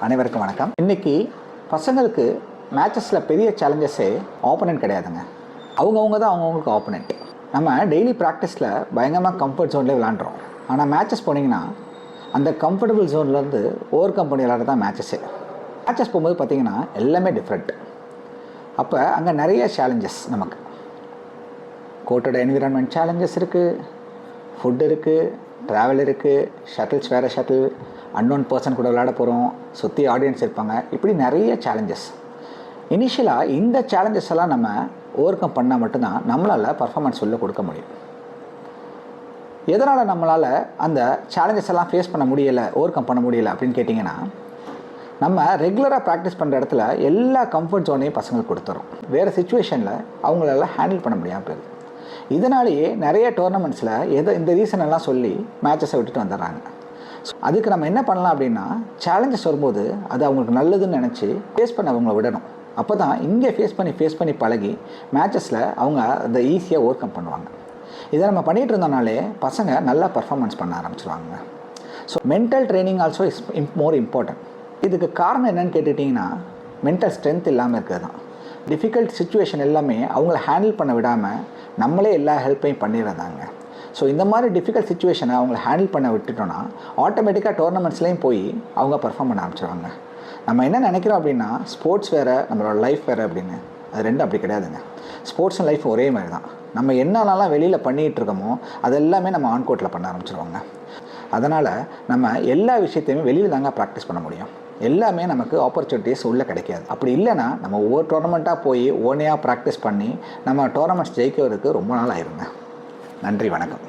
அனைவருக்கும் வணக்கம். இன்றைக்கி பசங்களுக்கு மேட்சஸில் பெரிய சேலஞ்சஸே ஆப்போனன்ட் கிடையாதுங்க. அவங்கவுங்க தான் அவங்கவுங்களுக்கு ஆப்போனன்ட். நம்ம டெய்லி ப்ராக்டிஸில் பயங்கரமாக கம்ஃபர்ட் ஜோன்லேயே விளாண்டுறோம். ஆனால் மேட்சஸ் போனீங்கன்னா அந்த கம்ஃபர்டபுள் ஜோன்லேருந்து ஓவர் கம் பண்ணி விளாட்றது தான் மேட்சஸே. மேட்சஸ் போகும்போது பார்த்திங்கன்னா எல்லாமே டிஃப்ரெண்ட். அப்போ அங்கே நிறைய சேலஞ்சஸ், நமக்கு கோட்டோட என்விரான்மெண்ட் சேலஞ்சஸ் இருக்குது, ஃபுட் இருக்குது, ட்ராவல் இருக்குது, ஷட்டில்ஸ் வேறு ஷட்டில், அன்னோன் பர்சன் கூட விளையாட போகிறோம், சுற்றி ஆடியன்ஸ் இருப்பாங்க, இப்படி நிறைய சேலஞ்சஸ். இனிஷியலாக இந்த சேலஞ்சஸ் எல்லாம் நம்ம ஓவர் கம் பண்ணால் மட்டும்தான் நம்மளால் பர்ஃபார்மன்ஸ் சொல்ல கொடுக்க முடியும். எதனால் நம்மளால் அந்த சேலஞ்சஸ் எல்லாம் ஃபேஸ் பண்ண முடியலை, ஓவர் கம் பண்ண முடியலை அப்படின்னு கேட்டிங்கன்னா, நம்ம ரெகுலராக ப்ராக்டிஸ் பண்ணுற இடத்துல எல்லா கம்ஃபர்ட் ஜோனையும் பசங்களுக்கு கொடுத்துறோம். வேறு சுச்சுவேஷனில் அவங்களால ஹேண்டில் பண்ண முடியாமல் போயிடுது. இதனாலேயே நிறைய டோர்னமெண்ட்ஸில் இந்த ரீசன் எல்லாம் சொல்லி மேட்சஸை விட்டுட்டு வந்துடுறாங்க. ஸோ அதுக்கு நம்ம என்ன பண்ணலாம் அப்படின்னா, சேலஞ்சஸ் வரும்போது அது அவங்களுக்கு நல்லதுன்னு நினச்சி ஃபேஸ் பண்ண அவங்கள விடணும். அப்போ தான் இங்கே ஃபேஸ் பண்ணி பழகி மேட்சஸில் அவங்க அதை ஈஸியாக ஓவர் கம் பண்ணுவாங்க. இதை நம்ம பண்ணிகிட்டு இருந்தோம்னாலே பசங்க நல்லா பர்ஃபார்மன்ஸ் பண்ண ஆரம்பிச்சிருவாங்க. So mental training also is more important. இதுக்கு காரணம் என்னென்னு கேட்டுட்டிங்கன்னா, மென்டல் ஸ்ட்ரென்த் இல்லாமல் இருக்கிறது தான். டிஃபிகல்ட் சுச்சுவேஷன் எல்லாமே அவங்கள ஹேண்டில் பண்ண விடாமல் நம்மளே எல்லா ஹெல்ப்பையும் பண்ணிடுறதாங்க. ஸோ இந்த மாதிரி டிஃபிகல்ட் சுச்சுவேஷனை அவங்கள ஹேண்டில் பண்ண விட்டுட்டோன்னா ஆட்டோமேட்டிக்காக டோர்னமெண்ட்ஸ்லேயும் போய் அவங்க பர்ஃபார்ம் பண்ண ஆரம்பிச்சிடுவாங்க. நம்ம என்ன நினைக்கிறோம் அப்படின்னா, ஸ்போர்ட்ஸ் வேறு, நம்மளோட லைஃப் வேறு அப்படின்னு. அது ரெண்டும் அப்படி கிடையாதுங்க. ஸ்போர்ட்ஸ் அண்ட் லைஃப் ஒரே மாதிரி தான். நம்ம என்னென்னலாம் வெளியில் பண்ணிகிட்டு இருக்கோமோ அது எல்லாமே நம்ம ஆன் கோர்ட்டில் பண்ண ஆரம்பிச்சிடுவாங்க. அதனால் நம்ம எல்லா விஷயத்தையுமே வெளியில் தாங்க ப்ராக்டிஸ் பண்ண முடியும். எல்லாமே நமக்கு ஆப்பர்ச்சுனிட்டிஸ் உள்ளே கிடைக்காது. அப்படி இல்லைன்னா நம்ம ஒவ்வொரு டோர்னமெண்ட்டாக போய் ஓனையாக ப்ராக்டிஸ் பண்ணி நம்ம டோர்னமெண்ட்ஸ் ஜெயிக்கிறதுக்கு ரொம்ப நாள் ஆயிருங்க. நன்றி, வணக்கம்.